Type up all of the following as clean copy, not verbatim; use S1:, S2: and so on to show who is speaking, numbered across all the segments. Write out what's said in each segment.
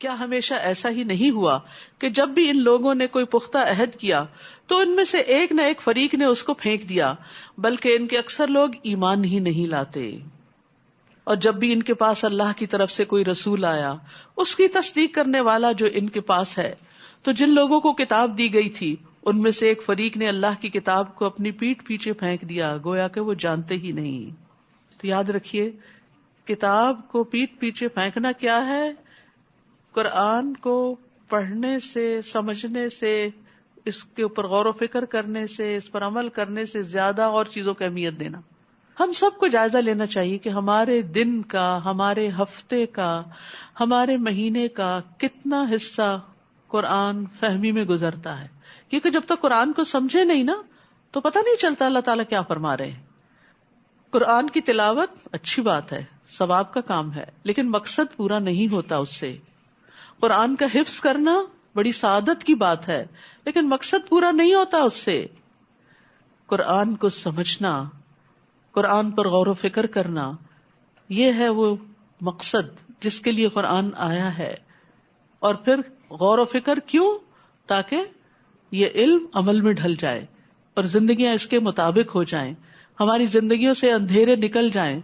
S1: کیا ہمیشہ ایسا ہی نہیں ہوا کہ جب بھی ان لوگوں نے کوئی پختہ عہد کیا تو ان میں سے ایک نہ ایک فریق نے اس کو پھینک دیا، بلکہ ان کے اکثر لوگ ایمان ہی نہیں لاتے۔ اور جب بھی ان کے پاس اللہ کی طرف سے کوئی رسول آیا، اس کی تصدیق کرنے والا جو ان کے پاس ہے، تو جن لوگوں کو کتاب دی گئی تھی ان میں سے ایک فریق نے اللہ کی کتاب کو اپنی پیٹھ پیچھے پھینک دیا، گویا کہ وہ جانتے ہی نہیں۔ تو یاد رکھیے، کتاب کو پیٹھ پیچھے پھینکنا کیا ہے؟ قرآن کو پڑھنے سے، سمجھنے سے، اس کے اوپر غور و فکر کرنے سے، اس پر عمل کرنے سے زیادہ اور چیزوں کو اہمیت دینا۔ ہم سب کو جائزہ لینا چاہیے کہ ہمارے دن کا، ہمارے ہفتے کا، ہمارے مہینے کا کتنا حصہ قرآن فہمی میں گزرتا ہے، کیونکہ جب تک قرآن کو سمجھے نہیں نا تو پتہ نہیں چلتا اللہ تعالیٰ کیا فرما رہے ہیں۔ قرآن کی تلاوت اچھی بات ہے، ثواب کا کام ہے، لیکن مقصد پورا نہیں ہوتا اس سے۔ قرآن کا حفظ کرنا بڑی سعادت کی بات ہے، لیکن مقصد پورا نہیں ہوتا اس سے۔ قرآن کو سمجھنا، قرآن پر غور و فکر کرنا، یہ ہے وہ مقصد جس کے لیے قرآن آیا ہے۔ اور پھر غور و فکر کیوں؟ تاکہ یہ علم عمل میں ڈھل جائے اور زندگیاں اس کے مطابق ہو جائیں، ہماری زندگیوں سے اندھیرے نکل جائیں۔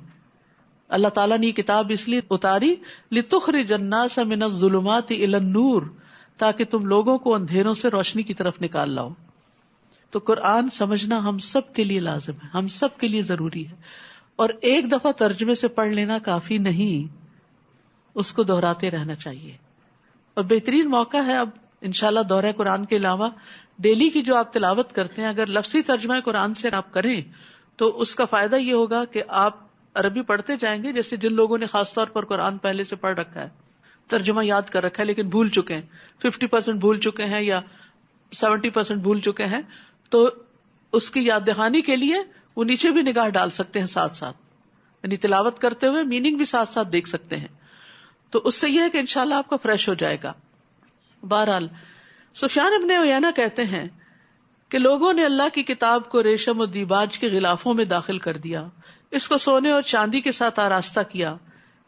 S1: اللہ تعالیٰ نے یہ کتاب اس لیے اتاری لِتُخْرِجَ النَّاسَ مِنَ الظُّلُمَاتِ إِلَى النُّورِ، تاکہ تم لوگوں کو اندھیروں سے روشنی کی طرف نکال لاؤ۔ تو قرآن سمجھنا ہم سب کے لیے لازم ہے، ہم سب کے لیے ضروری ہے، اور ایک دفعہ ترجمے سے پڑھ لینا کافی نہیں، اس کو دہراتے رہنا چاہیے۔ اور بہترین موقع ہے اب انشاءاللہ دورہ قرآن کے علاوہ ڈیلی کی جو آپ تلاوت کرتے ہیں، اگر لفظی ترجمہ قرآن سے آپ کریں تو اس کا فائدہ یہ ہوگا کہ آپ عربی پڑھتے جائیں گے۔ جیسے جن لوگوں نے خاص طور پر قرآن پہلے سے پڑھ رکھا ہے، ترجمہ یاد کر رکھا ہے لیکن بھول چکے ہیں، 50% بھول چکے ہیں یا 70% بھول چکے ہیں، تو اس کی یاد دہانی کے لیے وہ نیچے بھی نگاہ ڈال سکتے ہیں ساتھ ساتھ، یعنی تلاوت کرتے ہوئے میننگ بھی ساتھ ساتھ دیکھ سکتے ہیں۔ تو اس سے یہ ہے کہ انشاءاللہ آپ کا فریش ہو جائے گا۔ بہرحال سفیان ابن عیینہ کہتے ہیں کہ لوگوں نے اللہ کی کتاب کو ریشم و دیباج کے غلافوں میں داخل کر دیا، اس کو سونے اور چاندی کے ساتھ آراستہ کیا،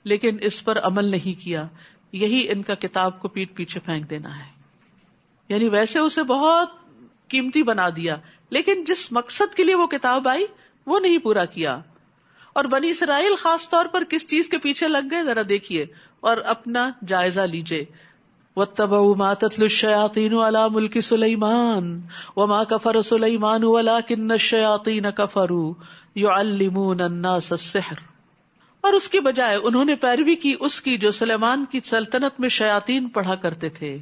S1: لیکن اس پر عمل نہیں کیا۔ یہی ان کا کتاب کو پیٹھ پیچھے پھینک دینا ہے، یعنی ویسے اسے بہت قیمتی بنا دیا، لیکن جس مقصد کے لیے وہ کتاب آئی وہ نہیں پورا کیا۔ اور بنی اسرائیل خاص طور پر کس چیز کے پیچھے لگ گئے ذرا دیکھیے اور اپنا جائزہ لیجئے۔ وَاتَّبَعُوا مَا تَتْلُو الشَّيَاطِينُ عَلَى مُلْكِ سُلَيْمَانَ وَمَا كَفَرَ سُلَيْمَانُ وَلَكِنَّ الشَّيَاطِينَ كَفَرُوا يُعَلِّمُونَ النَّاسَ السِّحْرَ، اور اس کی بجائے انہوں نے پیروی کی اس کی جو سلیمان کی سلطنت میں شیاطین پڑھا کرتے تھے۔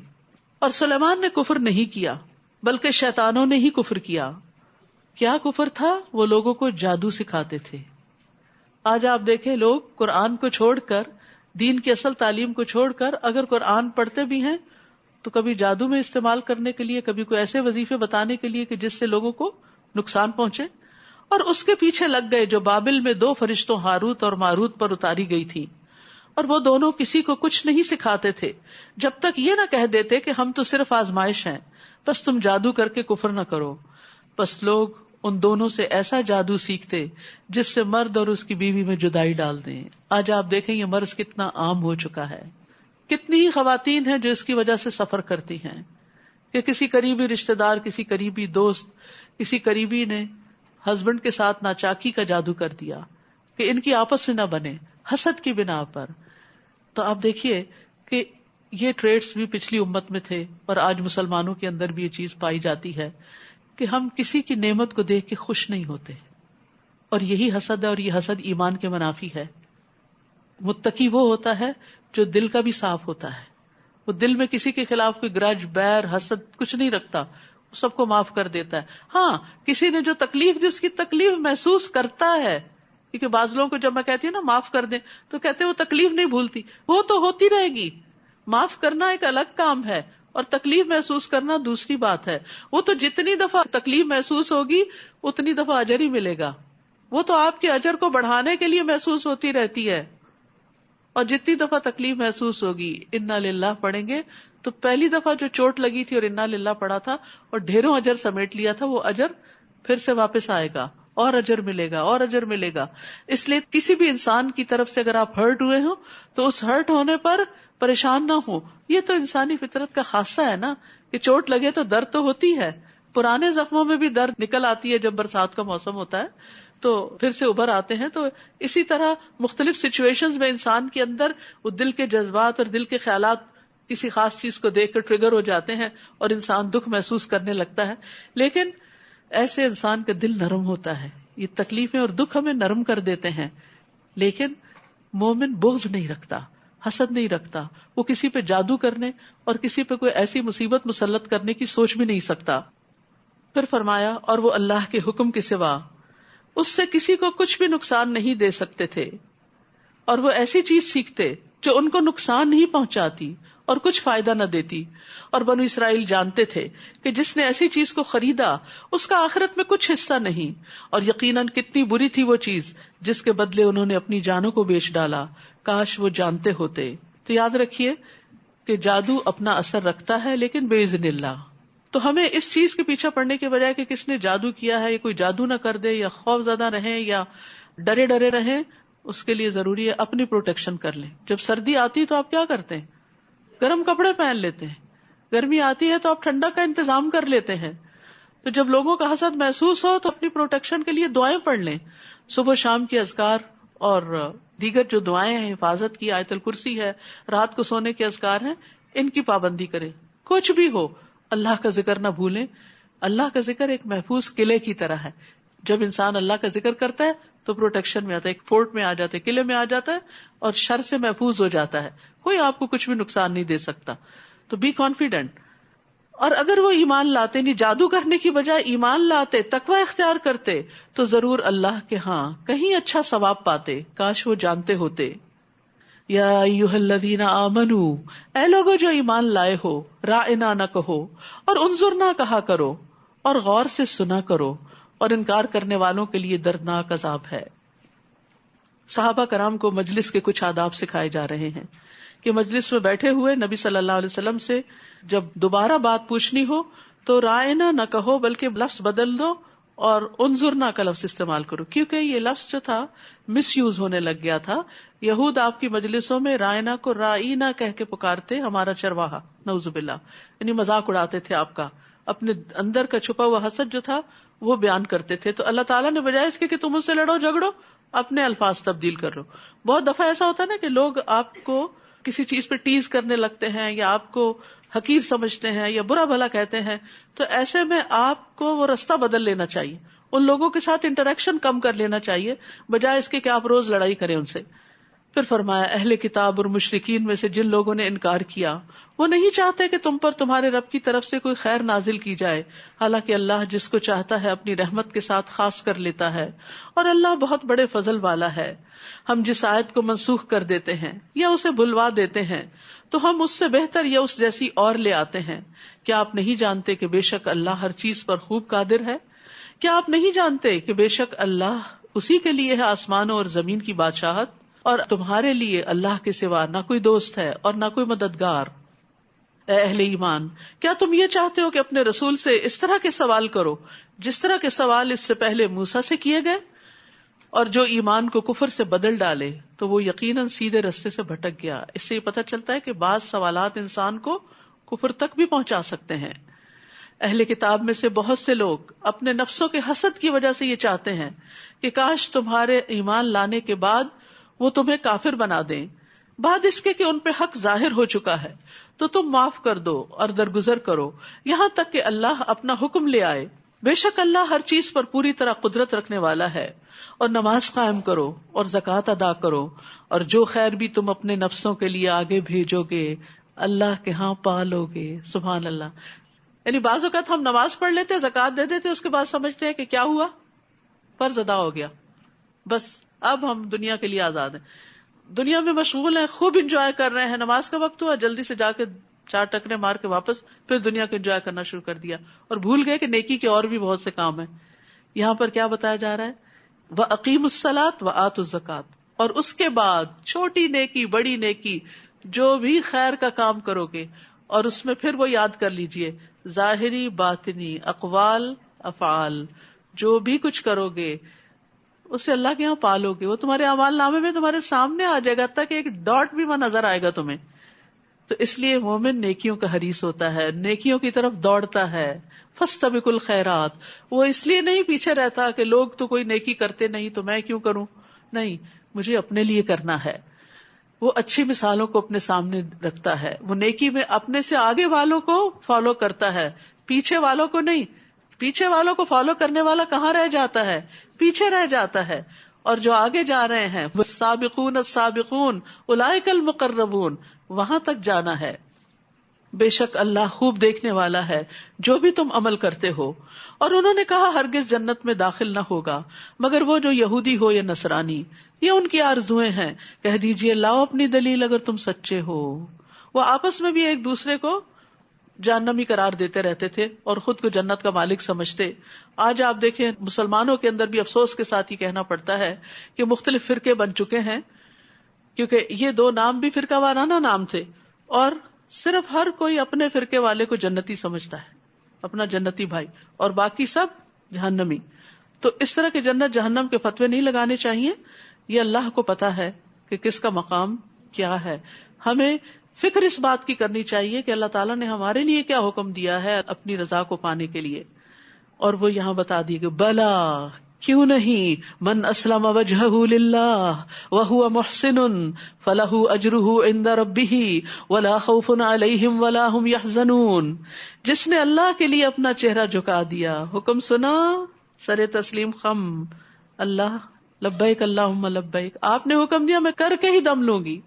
S1: اور سلیمان نے کفر نہیں کیا بلکہ شیطانوں نے ہی کفر کیا۔ کیا کفر تھا؟ وہ لوگوں کو جادو سکھاتے تھے۔ آج آپ دیکھیں لوگ قرآن کو چھوڑ کر، دین کی اصل تعلیم کو چھوڑ کر اگر قرآن پڑھتے بھی ہیں تو کبھی جادو میں استعمال کرنے کے لیے، کبھی کوئی ایسے وظیفے بتانے کے لیے کہ جس سے لوگوں کو نقصان پہنچے، اور اس کے پیچھے لگ گئے جو بابل میں 2 فرشتوں ہاروت اور ماروت پر اتاری گئی تھی، اور وہ دونوں کسی کو کچھ نہیں سکھاتے تھے جب تک یہ نہ کہہ دیتے کہ ہم تو صرف آزمائش ہیں، بس تم جادو کر کے کفر نہ کرو۔ بس لوگ ان دونوں سے ایسا جادو سیکھتے جس سے مرد اور اس کی بیوی میں جدائی ڈال دیں۔ آج آپ دیکھیں یہ مرض کتنا عام ہو چکا ہے، کتنی ہی خواتین ہیں جو اس کی وجہ سے سفر کرتی ہیں کہ کسی قریبی رشتہ دار، کسی قریبی دوست، کسی قریبی نے ہسبینڈ کے ساتھ ناچاکی کا جادو کر دیا کہ ان کی آپس میں نہ بنے، حسد کی بنا پر۔ تو آپ دیکھیے کہ یہ ٹریٹس بھی پچھلی امت میں تھے اور آج مسلمانوں کے اندر بھی یہ چیز پائی جاتی ہے کہ ہم کسی کی نعمت کو دیکھ کے خوش نہیں ہوتے، اور یہی حسد ہے، اور یہ حسد ایمان کے منافی ہے۔ متقی وہ ہوتا ہے جو دل کا بھی صاف ہوتا ہے، وہ دل میں کسی کے خلاف کوئی گرج، بیر، حسد کچھ نہیں رکھتا، وہ سب کو معاف کر دیتا ہے۔ ہاں، کسی نے جو تکلیف دی اس کی تکلیف محسوس کرتا ہے، کیونکہ بعض لوگوں کو جب میں کہتی ہوں نا معاف کر دیں تو کہتے ہیں وہ تکلیف نہیں بھولتی، وہ تو ہوتی رہے گی۔ معاف کرنا ایک الگ کام ہے اور تکلیف محسوس کرنا دوسری بات ہے۔ وہ تو جتنی دفعہ تکلیف محسوس ہوگی اتنی دفعہ اجر ہی ملے گا، وہ تو آپ کے اجر کو بڑھانے کے لیے محسوس ہوتی رہتی ہے۔ اور جتنی دفعہ تکلیف محسوس ہوگی انا للہ پڑھیں گے تو پہلی دفعہ جو چوٹ لگی تھی اور انا للہ پڑھا تھا اور ڈھیروں اجر سمیٹ لیا تھا، وہ اجر پھر سے واپس آئے گا اور اجر ملے گا اور اجر ملے گا. اس لیے کسی بھی انسان کی طرف سے اگر آپ ہرٹ ہوئے ہو تو اس ہرٹ ہونے پر پریشان نہ ہو. یہ تو انسانی فطرت کا خاصہ ہے نا کہ چوٹ لگے تو درد تو ہوتی ہے. پرانے زخموں میں بھی درد نکل آتی ہے جب برسات کا موسم ہوتا ہے تو پھر سے ابھر آتے ہیں. تو اسی طرح مختلف سچویشنز میں انسان کے اندر وہ دل کے جذبات اور دل کے خیالات کسی خاص چیز کو دیکھ کر ٹریگر ہو جاتے ہیں اور انسان دکھ محسوس کرنے لگتا ہے. لیکن ایسے انسان کا دل نرم ہوتا ہے. یہ تکلیفیں اور دکھ ہمیں نرم کر دیتے ہیں. لیکن مومن بغض نہیں رکھتا, حسد نہیں رکھتا. وہ کسی پہ جادو کرنے اور کسی پہ کوئی ایسی مصیبت مسلط کرنے کی سوچ بھی نہیں سکتا. پھر فرمایا اور وہ اللہ کے حکم کے سوا اس سے کسی کو کچھ بھی نقصان نہیں دے سکتے تھے, اور وہ ایسی چیز سیکھتے جو ان کو نقصان نہیں پہنچاتی اور کچھ فائدہ نہ دیتی. اور بنو اسرائیل جانتے تھے کہ جس نے ایسی چیز کو خریدا اس کا آخرت میں کچھ حصہ نہیں, اور یقیناً کتنی بری تھی وہ چیز جس کے بدلے انہوں نے اپنی جانوں کو بیچ ڈالا. کاش وہ جانتے ہوتے. تو یاد رکھیے کہ جادو اپنا اثر رکھتا ہے لیکن باذن اللہ. تو ہمیں اس چیز کے پیچھے پڑنے کے بجائے کہ کس نے جادو کیا ہے, یا کوئی جادو نہ کر دے, یا خوف زدہ رہیں یا ڈرے ڈرے رہیں, اس کے لیے ضروری ہے اپنی پروٹیکشن کر لیں. جب سردی آتی تو آپ کیا کرتے ہیں؟ گرم کپڑے پہن لیتے ہیں. گرمی آتی ہے تو آپ ٹھنڈا کا انتظام کر لیتے ہیں. تو جب لوگوں کا حسد محسوس ہو تو اپنی پروٹیکشن کے لیے دعائیں پڑھ لیں. صبح شام کی اذکار اور دیگر جو دعائیں ہیں, حفاظت کی آیت الکرسی ہے, رات کو سونے کے اذکار ہیں, ان کی پابندی کریں. کچھ بھی ہو اللہ کا ذکر نہ بھولیں. اللہ کا ذکر ایک محفوظ قلعے کی طرح ہے. جب انسان اللہ کا ذکر کرتا ہے تو پروٹیکشن میں آتا ہے, ایک فورٹ میں آ جاتا ہے, قلعے میں آ جاتا ہے, اور شر سے محفوظ ہو جاتا ہے. کوئی آپ کو کچھ بھی نقصان نہیں دے سکتا. تو بی کانفیڈنٹ. اور اگر وہ ایمان لاتے, نہیں جادو کرنے کی بجائے ایمان لاتے, تقوی اختیار کرتے, تو ضرور اللہ کے ہاں کہیں اچھا ثواب پاتے. کاش وہ جانتے ہوتے. یا ایھا الذین آمنو, اے لوگو جو ایمان لائے ہو, راعنا نہ کہو اور انظرنا کہا کرو, اور غور سے سنا کرو, اور انکار کرنے والوں کے لیے دردناک عذاب ہے. صحابہ کرام کو مجلس کے کچھ آداب سکھائے جا رہے ہیں کہ مجلس میں بیٹھے ہوئے نبی صلی اللہ علیہ وسلم سے جب دوبارہ بات پوچھنی ہو تو رائنا نہ کہو بلکہ لفظ بدل دو اور انظرنا کا لفظ استعمال کرو, کیونکہ یہ لفظ جو تھا مس یوز ہونے لگ گیا تھا. یہود آپ کی مجلسوں میں رائنا کو رائینا کہہ کے پکارتے, ہمارا چرواہا, نعوذ باللہ, یعنی مذاق اڑاتے تھے آپ کا. اپنے اندر کا چھپا ہوا حسد جو تھا وہ بیان کرتے تھے. تو اللہ تعالیٰ نے بجائے اس کے کہ تم اس سے لڑو جھگڑو, اپنے الفاظ تبدیل کر لو. بہت دفعہ ایسا ہوتا ہے نا کہ لوگ آپ کو کسی چیز پہ ٹیز کرنے لگتے ہیں, یا آپ کو حقیر سمجھتے ہیں, یا برا بھلا کہتے ہیں. تو ایسے میں آپ کو وہ رستہ بدل لینا چاہیے, ان لوگوں کے ساتھ انٹریکشن کم کر لینا چاہیے, بجائے اس کے کہ آپ روز لڑائی کریں ان سے. پھر فرمایا اہل کتاب اور مشرکین میں سے جن لوگوں نے انکار کیا وہ نہیں چاہتے کہ تم پر تمہارے رب کی طرف سے کوئی خیر نازل کی جائے, حالانکہ اللہ جس کو چاہتا ہے اپنی رحمت کے ساتھ خاص کر لیتا ہے, اور اللہ بہت بڑے فضل والا ہے. ہم جس آیت کو منسوخ کر دیتے ہیں یا اسے بھلوا دیتے ہیں تو ہم اس سے بہتر یا اس جیسی اور لے آتے ہیں. کیا آپ نہیں جانتے کہ بے شک اللہ ہر چیز پر خوب قادر ہے؟ کیا آپ نہیں جانتے کہ بے شک اللہ اسی کے لیے ہے آسمانوں اور زمین کی بادشاہت, اور تمہارے لیے اللہ کے سوا نہ کوئی دوست ہے اور نہ کوئی مددگار. اے اہل ایمان, کیا تم یہ چاہتے ہو کہ اپنے رسول سے اس طرح کے سوال کرو جس طرح کے سوال اس سے پہلے موسیٰ سے کیے گئے؟ اور جو ایمان کو کفر سے بدل ڈالے تو وہ یقیناً سیدھے رستے سے بھٹک گیا. اس سے یہ پتہ چلتا ہے کہ بعض سوالات انسان کو کفر تک بھی پہنچا سکتے ہیں. اہل کتاب میں سے بہت سے لوگ اپنے نفسوں کے حسد کی وجہ سے یہ چاہتے ہیں کہ کاش تمہارے ایمان لانے کے بعد وہ تمہیں کافر بنا دیں, بعد اس کے کہ ان پہ حق ظاہر ہو چکا ہے, تو تم معاف کر دو اور درگزر کرو یہاں تک کہ اللہ اپنا حکم لے آئے. بے شک اللہ ہر چیز پر پوری طرح قدرت رکھنے والا ہے. اور نماز قائم کرو اور زکوٰۃ ادا کرو, اور جو خیر بھی تم اپنے نفسوں کے لیے آگے بھیجو گے اللہ کے ہاں پالو گے. سبحان اللہ. یعنی بعض اوقات ہم نماز پڑھ لیتے, زکوٰۃ دے دیتے, اس کے بعد سمجھتے ہیں کہ کیا ہوا, فرض ادا ہو گیا, بس اب ہم دنیا کے لیے آزاد ہیں, دنیا میں مشغول ہیں, خوب انجوائے کر رہے ہیں, نماز کا وقت ہوا جلدی سے جا کے 4 ٹکرے مار کے واپس پھر دنیا کو انجوائے کرنا شروع کر دیا, اور بھول گئے کہ نیکی کے اور بھی بہت سے کام ہیں. یہاں پر کیا بتایا جا رہا ہے؟ وَأَقِيمُوا الصَّلَاةَ وَآتُوا الزَّكَاةَ. اور اس کے بعد چھوٹی نیکی بڑی نیکی جو بھی خیر کا کام کرو گے, اور اس میں پھر وہ یاد کر لیجئے ظاہری باطنی اقوال افعال, جو بھی کچھ کرو گے اسے اللہ کے یہاں پالو گے، وہ تمہارے اعمال نامے میں تمہارے سامنے آ جائے گا، تک ایک ڈاٹ بھی وہ نظر آئے گا تمہیں. تو اس لیے مومن نیکیوں کا حریص ہوتا ہے، نیکیوں کی طرف دوڑتا ہے. فاستبقوا الخیرات، وہ اس لیے نہیں پیچھے رہتا کہ لوگ تو کوئی نیکی کرتے نہیں تو میں کیوں کروں، نہیں، مجھے اپنے لیے کرنا ہے. وہ اچھی مثالوں کو اپنے سامنے رکھتا ہے، وہ نیکی میں اپنے سے آگے والوں کو فالو کرتا ہے، پیچھے والوں کو نہیں. پیچھے والوں کو فالو کرنے والا کہاں رہ جاتا ہے؟ پیچھے رہ جاتا ہے. اور جو آگے جا رہے ہیں والسابقون السابقون اولئک المقربون، وہاں تک جانا ہے. بے شک اللہ خوب دیکھنے والا ہے جو بھی تم عمل کرتے ہو. اور انہوں نے کہا ہرگز جنت میں داخل نہ ہوگا مگر وہ جو یہودی ہو یا نصرانی، یہ ان کی آرزویں ہیں. کہہ دیجئے لاؤ اپنی دلیل اگر تم سچے ہو. وہ آپس میں بھی ایک دوسرے کو جہنمی قرار دیتے رہتے تھے اور خود کو جنت کا مالک سمجھتے. آج آپ دیکھیں مسلمانوں کے اندر بھی افسوس کے ساتھ ہی کہنا پڑتا ہے کہ مختلف فرقے بن چکے ہیں، کیونکہ یہ دو نام بھی فرقہ وارانہ نام تھے، اور صرف ہر کوئی اپنے فرقے والے کو جنتی سمجھتا ہے، اپنا جنتی بھائی، اور باقی سب جہنمی. تو اس طرح کے جنت جہنم کے فتوے نہیں لگانے چاہیے. یہ اللہ کو پتا ہے کہ کس کا مقام کیا ہے. ہمیں فکر اس بات کی کرنی چاہیے کہ اللہ تعالیٰ نے ہمارے لیے کیا حکم دیا ہے اپنی رضا کو پانے کے لیے. اور وہ یہاں بتا دیے کہ بلا، کیوں نہیں، من اسلم وجہہ للہ وہو محسن فلہ اجرہ عند ربہ ولا خوف علیہم ولا ہم یحزنون. جس نے اللہ کے لیے اپنا چہرہ جھکا دیا، حکم سنا، سر تسلیم خم، اللہ لبیک اللہم لبیک، آپ نے حکم دیا میں کر کے ہی دم لوں گی،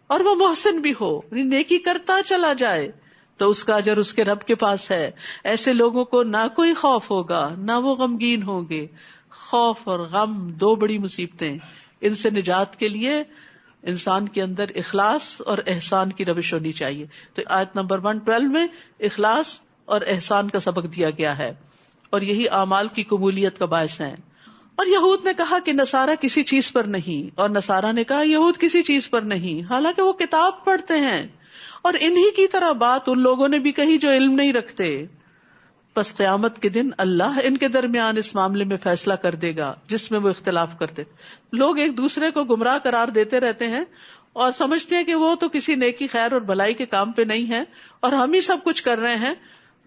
S1: اور وہ محسن بھی ہو، نیکی کرتا چلا جائے، تو اس کا اجر اس کے رب کے پاس ہے. ایسے لوگوں کو نہ کوئی خوف ہوگا نہ وہ غمگین ہوں گے. خوف اور غم دو بڑی مصیبتیں، ان سے نجات کے لیے انسان کے اندر اخلاص اور احسان کی روش ہونی چاہیے. تو آیت نمبر 112 میں اخلاص اور احسان کا سبق دیا گیا ہے، اور یہی اعمال کی قبولیت کا باعث ہیں. اور یہود نے کہا کہ نصارہ کسی چیز پر نہیں، اور نصارہ نے کہا یہود کسی چیز پر نہیں، حالانکہ وہ کتاب پڑھتے ہیں. اور انہی کی طرح بات ان لوگوں نے بھی کہی جو علم نہیں رکھتے. پس قیامت کے دن اللہ ان کے درمیان اس معاملے میں فیصلہ کر دے گا جس میں وہ اختلاف کرتے. لوگ ایک دوسرے کو گمراہ قرار دیتے رہتے ہیں اور سمجھتے ہیں کہ وہ تو کسی نیکی خیر اور بھلائی کے کام پہ نہیں ہے اور ہم ہی سب کچھ کر رہے ہیں.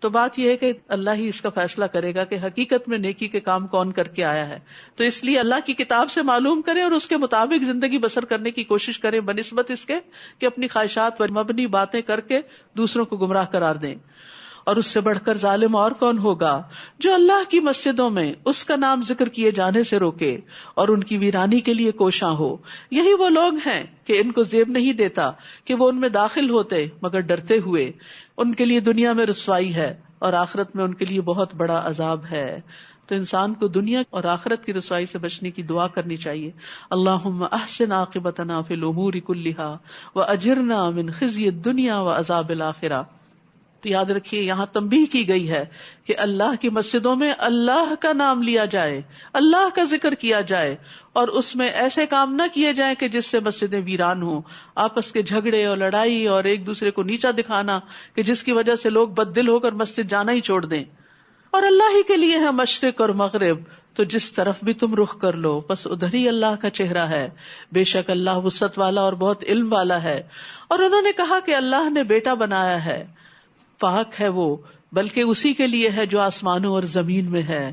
S1: تو بات یہ ہے کہ اللہ ہی اس کا فیصلہ کرے گا کہ حقیقت میں نیکی کے کام کون کر کے آیا ہے. تو اس لیے اللہ کی کتاب سے معلوم کریں اور اس کے مطابق زندگی بسر کرنے کی کوشش کریں، بنسبت اس کے کہ اپنی خواہشات پر مبنی باتیں کر کے دوسروں کو گمراہ قرار دیں. اور اس سے بڑھ کر ظالم اور کون ہوگا جو اللہ کی مسجدوں میں اس کا نام ذکر کیے جانے سے روکے اور ان کی ویرانی کے لیے کوشاں ہو. یہی وہ لوگ ہیں کہ ان کو زیب نہیں دیتا کہ وہ ان میں داخل ہوتے مگر ڈرتے ہوئے. ان کے لیے دنیا میں رسوائی ہے اور آخرت میں ان کے لیے بہت بڑا عذاب ہے. تو انسان کو دنیا اور آخرت کی رسوائی سے بچنے کی دعا کرنی چاہیے. اللہم احسن عاقبتنا فی الامور کلہا واجرنا من خزی الدنیا وعذاب الآخرہ. تو یاد رکھیے یہاں تنبیہ کی گئی ہے کہ اللہ کی مسجدوں میں اللہ کا نام لیا جائے، اللہ کا ذکر کیا جائے، اور اس میں ایسے کام نہ کیے جائیں کہ جس سے مسجدیں ویران ہوں. آپس کے جھگڑے اور لڑائی اور ایک دوسرے کو نیچا دکھانا کہ جس کی وجہ سے لوگ بد دل ہو کر مسجد جانا ہی چھوڑ دیں. اور اللہ ہی کے لیے ہے مشرق اور مغرب، تو جس طرف بھی تم رخ کر لو بس ادھر ہی اللہ کا چہرہ ہے. بے شک اللہ وسعت والا اور بہت علم والا ہے. اور انہوں نے کہا کہ اللہ نے بیٹا بنایا ہے، پاک ہے وہ، بلکہ اسی کے لیے ہے جو آسمانوں اور زمین میں ہے،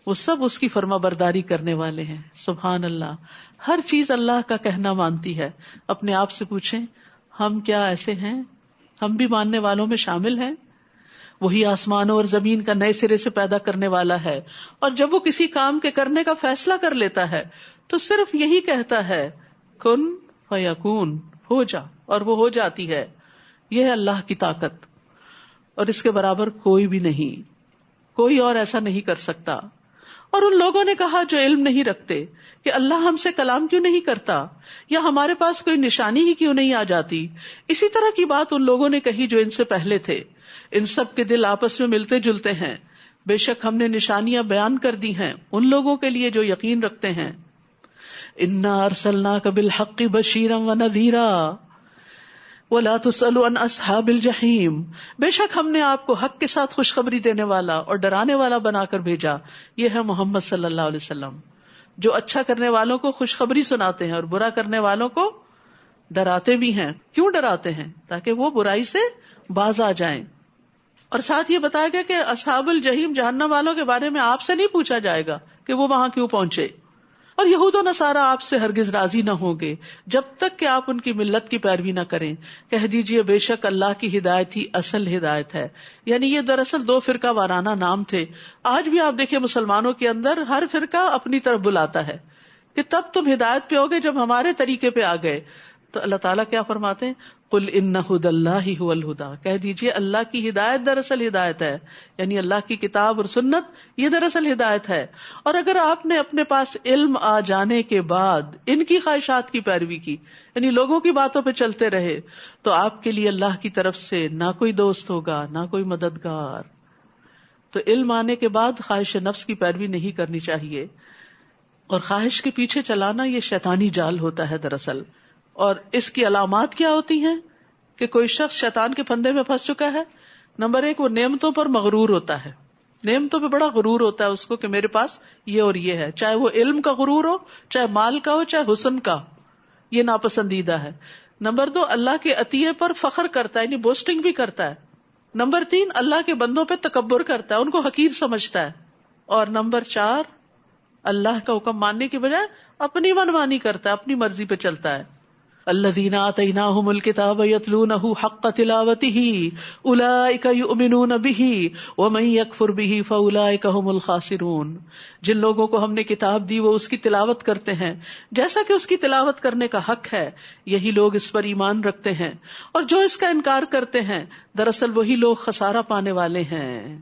S1: وہ سب اس کی فرما برداری کرنے والے ہیں. سبحان اللہ، ہر چیز اللہ کا کہنا مانتی ہے. اپنے آپ سے پوچھیں ہم کیا ایسے ہیں؟ ہم بھی ماننے والوں میں شامل ہیں. وہی آسمانوں اور زمین کا نئے سرے سے پیدا کرنے والا ہے، اور جب وہ کسی کام کے کرنے کا فیصلہ کر لیتا ہے تو صرف یہی کہتا ہے کن فیکون، ہو جا، اور وہ ہو جاتی ہے. یہ ہے اللہ کی طاقت، اور اس کے برابر کوئی بھی نہیں، کوئی اور ایسا نہیں کر سکتا. اور ان لوگوں نے کہا جو علم نہیں رکھتے کہ اللہ ہم سے کلام کیوں نہیں کرتا، یا ہمارے پاس کوئی نشانی ہی کیوں نہیں آ جاتی. اسی طرح کی بات ان لوگوں نے کہی جو ان سے پہلے تھے. ان سب کے دل آپس میں ملتے جلتے ہیں. بے شک ہم نے نشانیاں بیان کر دی ہیں ان لوگوں کے لیے جو یقین رکھتے ہیں. انا ارسلناک بالحق بشیرا ونذیرا، وَلَا تُسْأَلُوا عَنْ أَصْحَابِ الْجَحِيمِ، بے شک ہم نے آپ کو حق کے ساتھ خوشخبری دینے والا اور ڈرانے والا بنا کر بھیجا. یہ ہے محمد صلی اللہ علیہ وسلم، جو اچھا کرنے والوں کو خوشخبری سناتے ہیں اور برا کرنے والوں کو ڈراتے بھی ہیں. کیوں ڈراتے ہیں؟ تاکہ وہ برائی سے باز آ جائیں. اور ساتھ یہ بتایا گیا کہ اصحاب الجحیم جہنم والوں کے بارے میں آپ سے نہیں پوچھا جائے گا کہ وہ وہاں کیوں پہنچے. اور یہود و نصارہ آپ سے ہرگز راضی نہ ہوں گے جب تک کہ آپ ان کی ملت کی پیروی نہ کریں. کہہ دیجئے بے شک اللہ کی ہدایت ہی اصل ہدایت ہے. یعنی یہ دراصل 2 فرقہ وارانہ نام تھے. آج بھی آپ دیکھیں مسلمانوں کے اندر ہر فرقہ اپنی طرف بلاتا ہے کہ تب تم ہدایت پہ ہوگے جب ہمارے طریقے پہ آ گئے. تو اللہ تعالیٰ کیا فرماتے ہیں؟ قل ان ھدی اللہ ھو الھدی، کہہ دیجئے اللہ کی ہدایت دراصل ہدایت ہے. یعنی اللہ کی کتاب اور سنت یہ دراصل ہدایت ہے. اور اگر آپ نے اپنے پاس علم آ جانے کے بعد ان کی خواہشات کی پیروی کی، یعنی لوگوں کی باتوں پہ چلتے رہے، تو آپ کے لیے اللہ کی طرف سے نہ کوئی دوست ہوگا نہ کوئی مددگار. تو علم آنے کے بعد خواہش نفس کی پیروی نہیں کرنی چاہیے. اور خواہش کے پیچھے چلانا یہ شیطانی جال ہوتا ہے دراصل. اور اس کی علامات کیا ہوتی ہیں کہ کوئی شخص شیطان کے پھندے میں پھنس چکا ہے؟ نمبر 1، وہ نعمتوں پر مغرور ہوتا ہے. نعمتوں پہ بڑا غرور ہوتا ہے اس کو کہ میرے پاس یہ اور یہ ہے، چاہے وہ علم کا غرور ہو، چاہے مال کا ہو، چاہے حسن کا. یہ ناپسندیدہ ہے. نمبر 2، اللہ کے عطیے پر فخر کرتا ہے، یعنی بوسٹنگ بھی کرتا ہے. نمبر 3، اللہ کے بندوں پہ تکبر کرتا ہے، ان کو حقیر سمجھتا ہے. اور نمبر 4، اللہ کا حکم ماننے کی بجائے اپنی منمانی کرتا ہے، اپنی مرضی پہ چلتا ہے. الذین آتیناہم الکتاب یتلونہ حق تلاوتہ اولئک یؤمنون بہ ومن یکفر بہ فاولئک ھم الخاسرون. جن لوگوں کو ہم نے کتاب دی وہ اس کی تلاوت کرتے ہیں جیسا کہ اس کی تلاوت کرنے کا حق ہے، یہی لوگ اس پر ایمان رکھتے ہیں، اور جو اس کا انکار کرتے ہیں دراصل وہی لوگ خسارہ پانے والے ہیں.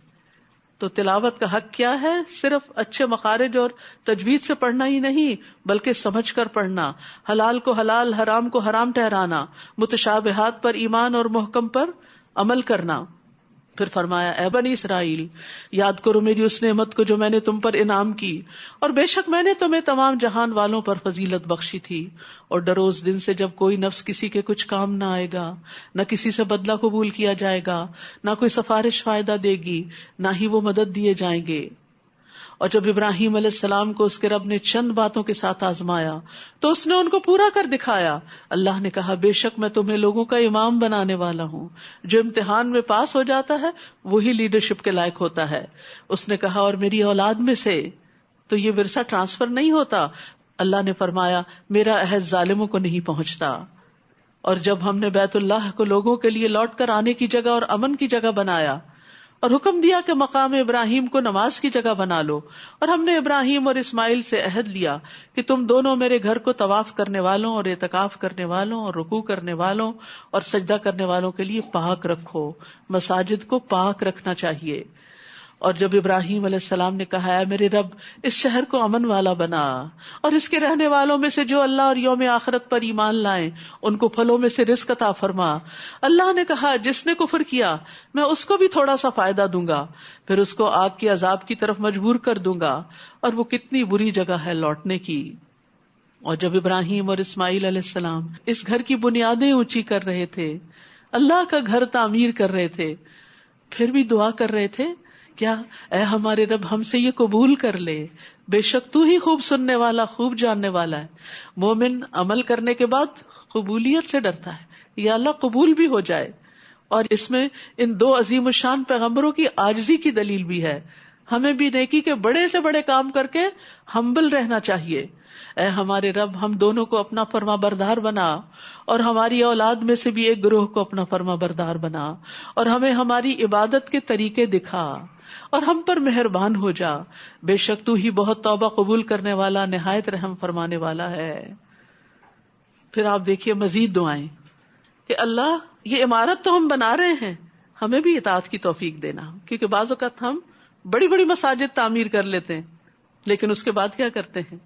S1: تو تلاوت کا حق کیا ہے؟ صرف اچھے مخارج اور تجوید سے پڑھنا ہی نہیں، بلکہ سمجھ کر پڑھنا، حلال کو حلال، حرام کو حرام ٹھہرانا، متشابہات پر ایمان اور محکم پر عمل کرنا. پھر فرمایا اے بنی اسرائیل، یاد کرو میری اس نعمت کو جو میں نے تم پر انعام کی، اور بے شک میں نے تمہیں تمام جہان والوں پر فضیلت بخشی تھی. اور ڈرو اس دن سے جب کوئی نفس کسی کے کچھ کام نہ آئے گا، نہ کسی سے بدلہ قبول کیا جائے گا، نہ کوئی سفارش فائدہ دے گی، نہ ہی وہ مدد دیے جائیں گے. اور جب ابراہیم علیہ السلام کو اس کے رب نے چند باتوں کے ساتھ آزمایا تو اس نے ان کو پورا کر دکھایا. اللہ نے کہا بے شک میں تمہیں لوگوں کا امام بنانے والا ہوں. جو امتحان میں پاس ہو جاتا ہے وہی لیڈرشپ کے لائق ہوتا ہے. اس نے کہا اور میری اولاد میں سے. تو یہ ورثہ ٹرانسفر نہیں ہوتا. اللہ نے فرمایا میرا عہد ظالموں کو نہیں پہنچتا. اور جب ہم نے بیت اللہ کو لوگوں کے لیے لوٹ کر آنے کی جگہ اور امن کی جگہ بنایا اور حکم دیا کہ مقام ابراہیم کو نماز کی جگہ بنا لو، اور ہم نے ابراہیم اور اسماعیل سے عہد لیا کہ تم دونوں میرے گھر کو طواف کرنے والوں اور اعتکاف کرنے والوں اور رکوع کرنے والوں اور سجدہ کرنے والوں کے لیے پاک رکھو. مساجد کو پاک رکھنا چاہیے. اور جب ابراہیم علیہ السلام نے کہا اے میرے رب اس شہر کو امن والا بنا، اور اس کے رہنے والوں میں سے جو اللہ اور یوم آخرت پر ایمان لائیں ان کو پھلوں میں سے رزق عطا فرما. اللہ نے کہا جس نے کفر کیا میں اس کو بھی تھوڑا سا فائدہ دوں گا، پھر اس کو آگ کے عذاب کی طرف مجبور کر دوں گا، اور وہ کتنی بری جگہ ہے لوٹنے کی. اور جب ابراہیم اور اسماعیل علیہ السلام اس گھر کی بنیادیں اونچی کر رہے تھے، اللہ کا گھر تعمیر کر رہے تھے، پھر بھی دعا کر رہے تھے کیا اے ہمارے رب ہم سے یہ قبول کر لے، بے شک تو ہی خوب سننے والا خوب جاننے والا ہے. مومن عمل کرنے کے بعد قبولیت سے ڈرتا ہے، یا اللہ قبول بھی ہو جائے. اور اس میں ان 2 عظیم الشان پیغمبروں کی عاجزی کی دلیل بھی ہے. ہمیں بھی نیکی کے بڑے سے بڑے کام کر کے ہمبل رہنا چاہیے. اے ہمارے رب ہم دونوں کو اپنا فرما بردار بنا، اور ہماری اولاد میں سے بھی ایک گروہ کو اپنا فرما بردار بنا، اور ہمیں ہماری عبادت کے طریقے دکھا، اور ہم پر مہربان ہو جا. بے شک تو ہی بہت توبہ قبول کرنے والا نہایت رحم فرمانے والا ہے. پھر آپ دیکھیے مزید دعائیں کہ اللہ یہ عمارت تو ہم بنا رہے ہیں، ہمیں بھی اطاعت کی توفیق دینا. کیونکہ بعض اوقات ہم بڑی بڑی مساجد تعمیر کر لیتے ہیں لیکن اس کے بعد کیا کرتے ہیں،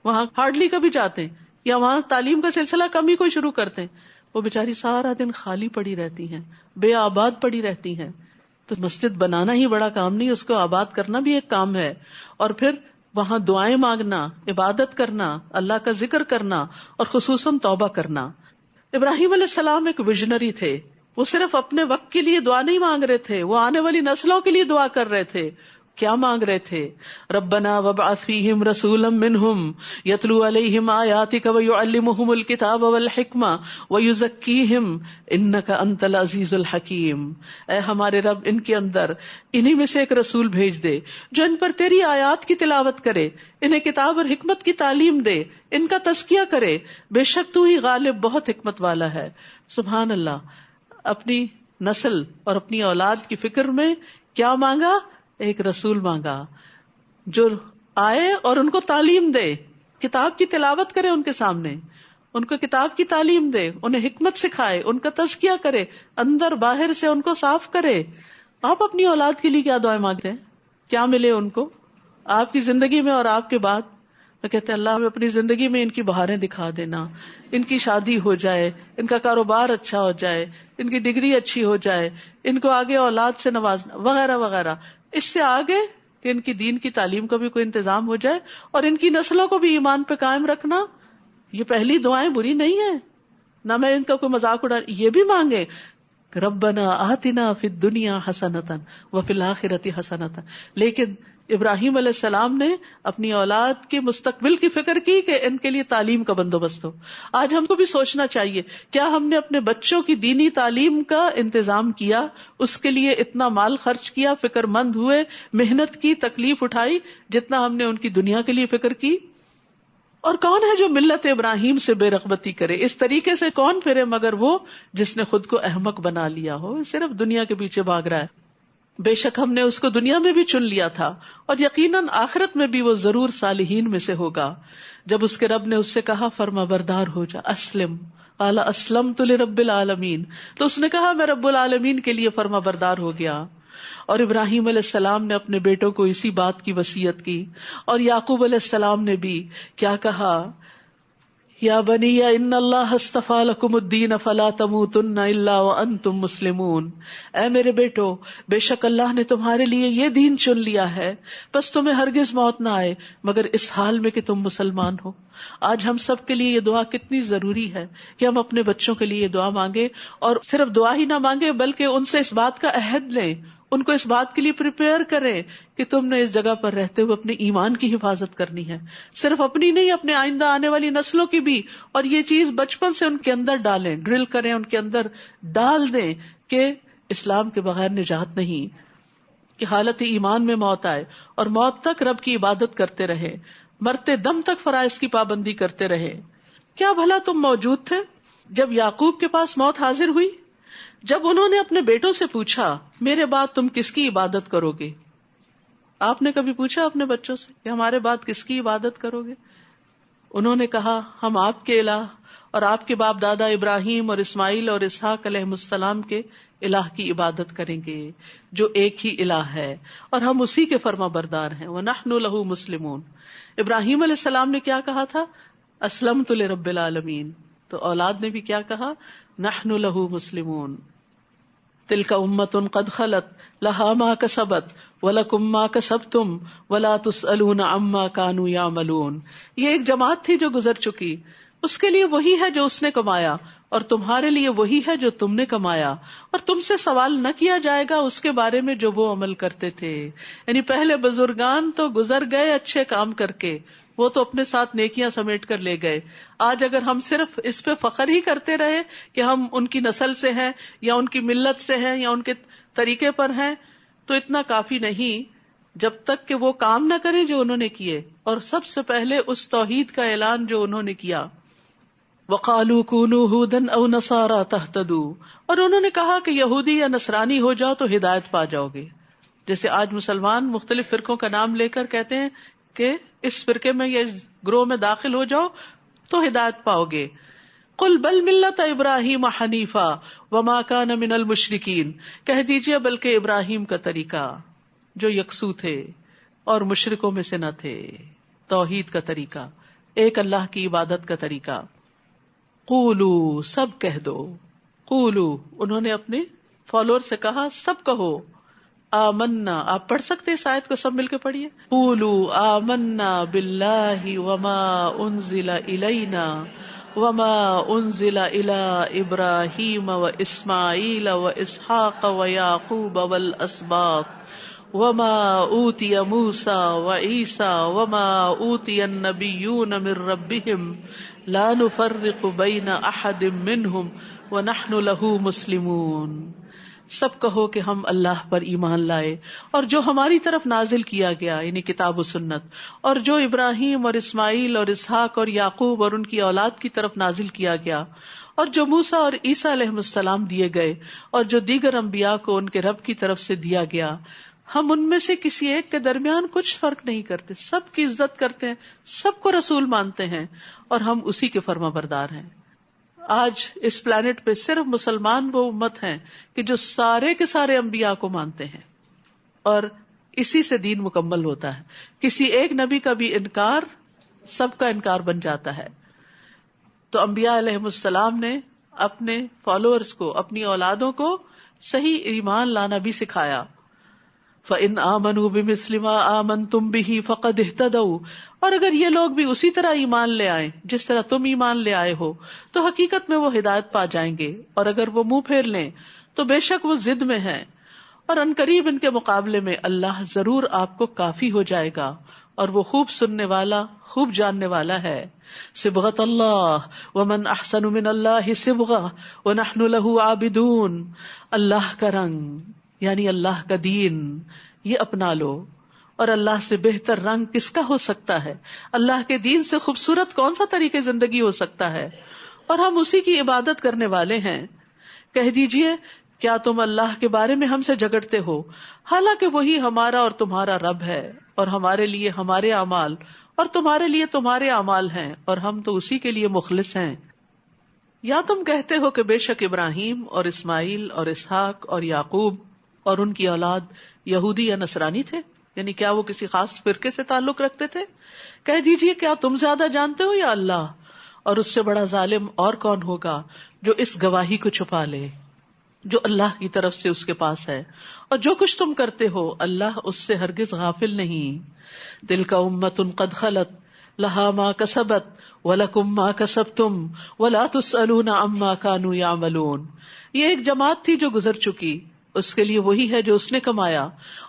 S1: وہاں ہارڈلی کبھی جاتے ہیں، یا وہاں تعلیم کا سلسلہ کم ہی کوئی شروع کرتے ہیں. وہ بیچاری سارا دن خالی پڑی رہتی ہیں، بے آباد پڑی رہتی ہیں. تو مسجد بنانا ہی بڑا کام نہیں، اس کو آباد کرنا بھی ایک کام ہے. اور پھر وہاں دعائیں مانگنا، عبادت کرنا، اللہ کا ذکر کرنا، اور خصوصاً توبہ کرنا. ابراہیم علیہ السلام ایک ویژنری تھے. وہ صرف اپنے وقت کے لیے دعا نہیں مانگ رہے تھے, وہ آنے والی نسلوں کے لیے دعا کر رہے تھے. کیا مانگ رہے تھے؟ ربنا وابعث فیہم رسولا منہم یتلو علیہم آیاتک ویعلمہم الکتاب والحکمہ ویزکیہم انک انت العزیز الحکیم. اے ہمارے رب, ان کے اندر انہی میں سے ایک رسول بھیج دے جو ان پر تیری آیات کی تلاوت کرے, انہیں کتاب اور حکمت کی تعلیم دے, ان کا تزکیہ کرے, بے شک تو ہی غالب بہت حکمت والا ہے. سبحان اللہ. اپنی نسل اور اپنی اولاد کی فکر میں کیا مانگا؟ ایک رسول مانگا جو آئے اور ان کو تعلیم دے, کتاب کی تلاوت کرے ان کے سامنے, ان کو کتاب کی تعلیم دے, انہیں حکمت سکھائے, ان کا تزکیہ کرے, اندر باہر سے ان کو صاف کرے. آپ اپنی اولاد کے لیے کیا دعائیں مانگتے ہیں؟ کیا ملے ان کو آپ کی زندگی میں اور آپ کے بعد؟ میں کہتے ہیں اللہ ہمیں اپنی زندگی میں ان کی بہاریں دکھا دینا, ان کی شادی ہو جائے, ان کا کاروبار اچھا ہو جائے, ان کی ڈگری اچھی ہو جائے, ان کو آگے اولاد سے نوازنا وغیرہ وغیرہ. اس سے آگے کہ ان کی دین کی تعلیم کا بھی کوئی انتظام ہو جائے اور ان کی نسلوں کو بھی ایمان پہ قائم رکھنا. یہ پہلی دعائیں بری نہیں ہیں, نہ میں ان کا کوئی مذاق اڑا. یہ بھی مانگے ربنا آتنا فی الدنیا حسنۃ وفی الآخرۃ حسنۃ. لیکن ابراہیم علیہ السلام نے اپنی اولاد کے مستقبل کی فکر کی کہ ان کے لیے تعلیم کا بندوبست ہو. آج ہم کو بھی سوچنا چاہیے, کیا ہم نے اپنے بچوں کی دینی تعلیم کا انتظام کیا, اس کے لیے اتنا مال خرچ کیا, فکر مند ہوئے, محنت کی, تکلیف اٹھائی جتنا ہم نے ان کی دنیا کے لیے فکر کی؟ اور کون ہے جو ملت ابراہیم سے بے رغبتی کرے؟ اس طریقے سے کون پھرے مگر وہ جس نے خود کو احمق بنا لیا ہو, صرف دنیا کے پیچھے بھاگ رہا ہے. بے شک ہم نے اس کو دنیا میں بھی چن لیا تھا اور یقیناً آخرت میں بھی وہ ضرور صالحین میں سے ہوگا. جب اس کے رب نے اس سے کہا فرما بردار ہو جا, اسلم, قال اسلمت لرب العالمین, تو اس نے کہا میں رب العالمین کے لیے فرما بردار ہو گیا. اور ابراہیم علیہ السلام نے اپنے بیٹوں کو اسی بات کی وصیت کی, اور یعقوب علیہ السلام نے بھی کیا کہا, یا بنی ان اللہ اصطفیٰ لکم الدین فلا تموتن الا وانتم مسلمون. اے میرے بیٹو, بے شک اللہ نے تمہارے لیے یہ دین چن لیا ہے, بس تمہیں ہرگز موت نہ آئے مگر اس حال میں کہ تم مسلمان ہو. آج ہم سب کے لیے یہ دعا کتنی ضروری ہے کہ ہم اپنے بچوں کے لیے یہ دعا مانگے, اور صرف دعا ہی نہ مانگے بلکہ ان سے اس بات کا عہد لیں, ان کو اس بات کے لیے پریپیئر کریں کہ تم نے اس جگہ پر رہتے ہوئے اپنے ایمان کی حفاظت کرنی ہے, صرف اپنی نہیں, اپنے آئندہ آنے والی نسلوں کی بھی. اور یہ چیز بچپن سے ان کے اندر ڈالیں, ڈرل کریں, ان کے اندر ڈال دیں کہ اسلام کے بغیر نجات نہیں, کہ حالت ایمان میں موت آئے اور موت تک رب کی عبادت کرتے رہے, مرتے دم تک فرائض کی پابندی کرتے رہے. کیا بھلا تم موجود تھے جب یعقوب کے پاس موت حاضر ہوئی؟ جب انہوں نے اپنے بیٹوں سے پوچھا میرے بعد تم کس کی عبادت کرو گے؟ آپ نے کبھی پوچھا اپنے بچوں سے کہ ہمارے بعد کس کی عبادت کرو گے؟ انہوں نے کہا ہم آپ کے الہ اور آپ کے باپ دادا ابراہیم اور اسماعیل اور اسحاق علیہ السلام کے الہ کی عبادت کریں گے جو ایک ہی الہ ہے, اور ہم اسی کے فرما بردار ہیں. وَنَحْنُ لَهُ مُسْلِمُونَ. ابراہیم علیہ السلام نے کیا کہا تھا؟ اسلمت لرب العالمین. تو اولاد نے بھی کیا کہا؟ نحن لہ مسلمون. تلک امۃ قد خلت لہا ما کسبت ولکم ما کسبتم ولا تسألون عما کانوا یعملون. یہ ایک جماعت تھی جو گزر چکی, اس کے لیے وہی ہے جو اس نے کمایا, اور تمہارے لیے وہی ہے جو تم نے کمایا, اور تم سے سوال نہ کیا جائے گا اس کے بارے میں جو وہ عمل کرتے تھے. یعنی پہلے بزرگان تو گزر گئے اچھے کام کر کے, وہ تو اپنے ساتھ نیکیاں سمیٹ کر لے گئے. آج اگر ہم صرف اس پہ فخر ہی کرتے رہے کہ ہم ان کی نسل سے ہیں یا ان کی ملت سے ہیں یا ان کے طریقے پر ہیں, تو اتنا کافی نہیں جب تک کہ وہ کام نہ کریں جو انہوں نے کیے, اور سب سے پہلے اس توحید کا اعلان جو انہوں نے کیا. وَقَالُوا كُونُوا هُودًا أَوْ نَصَارَىٰ تَهْتَدُوا. اور انہوں نے کہا کہ یہودی یا نصرانی ہو جاؤ تو ہدایت پا جاؤ گے. جیسے آج مسلمان مختلف فرقوں کا نام لے کر کہتے ہیں کہ اس فرقے میں یا اس گروہ میں داخل ہو جاؤ تو ہدایت پاؤ گے. قُلْ بَلْ مِلَّةَ إِبْرَاهِيمَ حَنِيفًا وَمَا كَانَ مِنَ الْمُشْرِكِينَ. کہہ دیجئے بلکہ ابراہیم کا طریقہ جو یکسو تھے اور مشرکوں میں سے نہ تھے. توحید کا طریقہ, ایک اللہ کی عبادت کا طریقہ. قولو, سب کہہ دو. قولو, انہوں نے اپنے فالوور سے کہا سب کہو. آمنا, آپ پڑھ سکتے اس آیت کو سب مل کے پڑھیے. قولو آمنا باللہ وما انزل الینا وما انزل الى ابراہیم واسماعیل واسحاق ویعقوب والاسباط وما اوتی موسیٰ وعیسیٰ وما اوتی النبیون من ربهم لا نفرق بین احد منہم ونحن له مسلمون. سب کہو کہ ہم اللہ پر ایمان لائے اور جو ہماری طرف نازل کیا گیا یعنی کتاب و سنت، اور جو ابراہیم اور اسماعیل اور اسحاق اور یعقوب اور ان کی اولاد کی طرف نازل کیا گیا، اور جو موسیٰ اور عیسیٰ علیہ السلام دیے گئے، اور جو دیگر انبیاء کو ان کے رب کی طرف سے دیا گیا، ہم ان میں سے کسی ایک کے درمیان کچھ فرق نہیں کرتے، سب کی عزت کرتے ہیں، سب کو رسول مانتے ہیں اور ہم اسی کے فرما بردار ہیں. آج اس پلانٹ پہ صرف مسلمان وہ امت ہیں کہ جو سارے کے سارے انبیاء کو مانتے ہیں اور اسی سے دین مکمل ہوتا ہے. کسی ایک نبی کا بھی انکار سب کا انکار بن جاتا ہے. تو انبیاء علیہ السلام نے اپنے فالوورز کو، اپنی اولادوں کو صحیح ایمان لانا بھی سکھایا. فَإِنْ آمَنُوا بِمِثْلِ مَا آمَنْتُمْ بِهِ فَقَدْ اهْتَدَوْا، اور اگر یہ لوگ بھی اسی طرح ایمان لے آئیں جس طرح تم ایمان لے آئے ہو تو حقیقت میں وہ ہدایت پا جائیں گے، اور اگر وہ منہ پھیر لیں تو بے شک وہ ضد میں ہیں، اور عنقریب ان کے مقابلے میں اللہ ضرور آپ کو کافی ہو جائے گا، اور وہ خوب سننے والا، خوب جاننے والا ہے. صبغۃ اللہ ومن احسن من اللہ صبغہ ونحن له عابدون. اللہ کا رنگ یعنی اللہ کا دین یہ اپنا لو، اور اللہ سے بہتر رنگ کس کا ہو سکتا ہے؟ اللہ کے دین سے خوبصورت کون سا طریقے زندگی ہو سکتا ہے؟ اور ہم اسی کی عبادت کرنے والے ہیں. کہہ دیجئے کیا تم اللہ کے بارے میں ہم سے جھگڑتے ہو، حالانکہ وہی ہمارا اور تمہارا رب ہے، اور ہمارے لیے ہمارے اعمال اور تمہارے لیے تمہارے اعمال ہیں، اور ہم تو اسی کے لیے مخلص ہیں. یا تم کہتے ہو کہ بے شک ابراہیم اور اسماعیل اور اسحاق اور یعقوب اور ان کی اولاد یہودی یا نصرانی تھے، یعنی کیا وہ کسی خاص فرقے سے تعلق رکھتے تھے؟ کہہ دیجئے کیا تم زیادہ جانتے ہو یا اللہ؟ اور اس سے بڑا ظالم اور کون ہوگا جو اس گواہی کو چھپا لے جو اللہ کی طرف سے اس کے پاس ہے، اور جو کچھ تم کرتے ہو اللہ اس سے ہرگز غافل نہیں. تلک امۃ قد خلت لہا ما کسبت ولکم ما کسبتم ولا تسألون عما کانوا یعملون. یہ ایک جماعت تھی جو گزر چکی، اس کے لیے وہی ہے جو اس نے کمایا،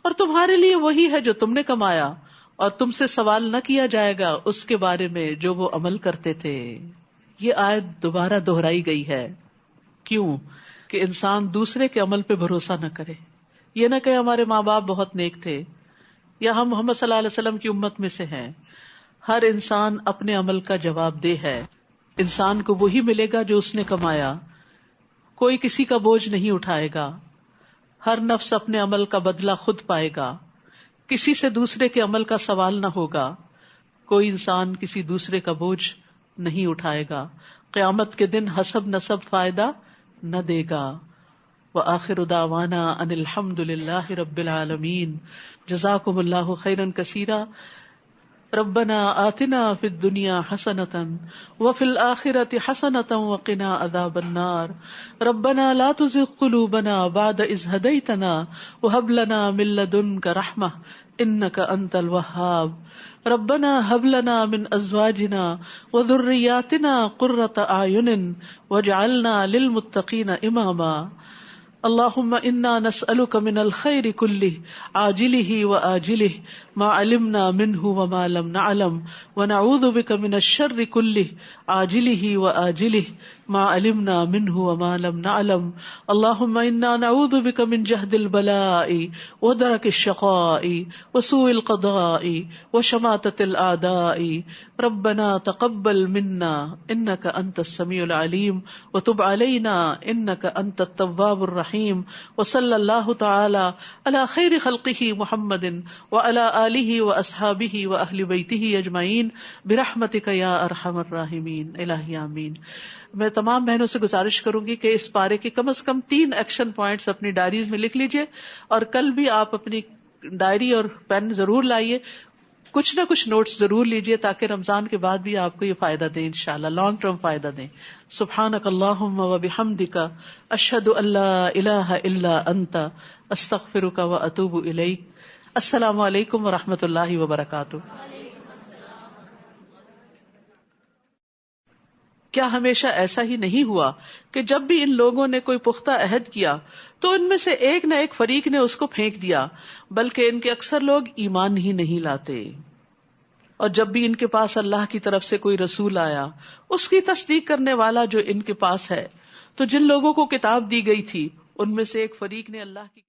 S1: اور تمہارے لیے وہی ہے جو تم نے کمایا، اور تم سے سوال نہ کیا جائے گا اس کے بارے میں جو وہ عمل کرتے تھے. یہ آیت دوبارہ دہرائی گئی ہے. کیوں؟ کہ انسان دوسرے کے عمل پہ بھروسہ نہ کرے. یہ نہ کہ ہمارے ماں باپ بہت نیک تھے یا ہم محمد صلی اللہ علیہ وسلم کی امت میں سے ہیں. ہر انسان اپنے عمل کا جواب دہ ہے. انسان کو وہی ملے گا جو اس نے کمایا. کوئی کسی کا بوجھ نہیں اٹھائے گا. ہر نفس اپنے عمل کا بدلہ خود پائے گا. کسی سے دوسرے کے عمل کا سوال نہ ہوگا. کوئی انسان کسی دوسرے کا بوجھ نہیں اٹھائے گا. قیامت کے دن حسب نسب فائدہ نہ دے گا. وآخر دعوانا ان الحمد للہ رب العالمین. جزاکم اللہ خیرا کثیرا. ربنا آتنا فی الدنیا حسنۃ وفی الآخرۃ حسنۃ وقنا عذاب النار. ربنا لا تزغ قلوبنا بعد اذ ہدیتنا وہب لنا من لدنک رحمۃ انک انت الوہاب. ربنا هب لنا من ازواجنا وذرياتنا قرة اعین واجعلنا للمتقین اماما. اللهم انا نسألك من الخير كله عاجله وآجله ما علمنا منه وما لم نعلم ونعوذ بك من الشر كله عاجله وآجله ما علمنا منه وما لم نعلم. اللهم انا نعوذ بك من جهد البلاء ودرك الشقاء وسوء القضاء وشماتة الأعداء. ربنا تقبل منا انك انت السميع العليم وتب علينا انك انت التواب الرحيم. وصلی اللہ تعالی علی خیر خلقہ محمد وعلی آلہ واصحابہ واہل بیتہ اجمعین برحمتک یا ارحم الراحمین. الہی آمین. میں تمام بہنوں سے گزارش کروں گی کہ اس پارے کے کم از کم 3 ایکشن پوائنٹس اپنی ڈائریز میں لکھ لیجئے، اور کل بھی آپ اپنی ڈائری اور پین ضرور لائیے. کچھ نہ کچھ نوٹس ضرور لیجئے تاکہ رمضان کے بعد بھی آپ کو یہ فائدہ دیں، انشاءاللہ لانگ ٹرم فائدہ دیں. سبحانک اللہم وبحمدک اشہد ان لا الہ الا انت استغفرک واتوب الیک. السلام علیکم ورحمۃ اللہ وبرکاتہ. کیا ہمیشہ ایسا ہی نہیں ہوا کہ جب بھی ان لوگوں نے کوئی پختہ عہد کیا تو ان میں سے ایک نہ ایک فریق نے اس کو پھینک دیا، بلکہ ان کے اکثر لوگ ایمان ہی نہیں لاتے۔ اور جب بھی ان کے پاس اللہ کی طرف سے کوئی رسول آیا، اس کی تصدیق کرنے والا جو ان کے پاس ہے، تو جن لوگوں کو کتاب دی گئی تھی ان میں سے ایک فریق نے اللہ کی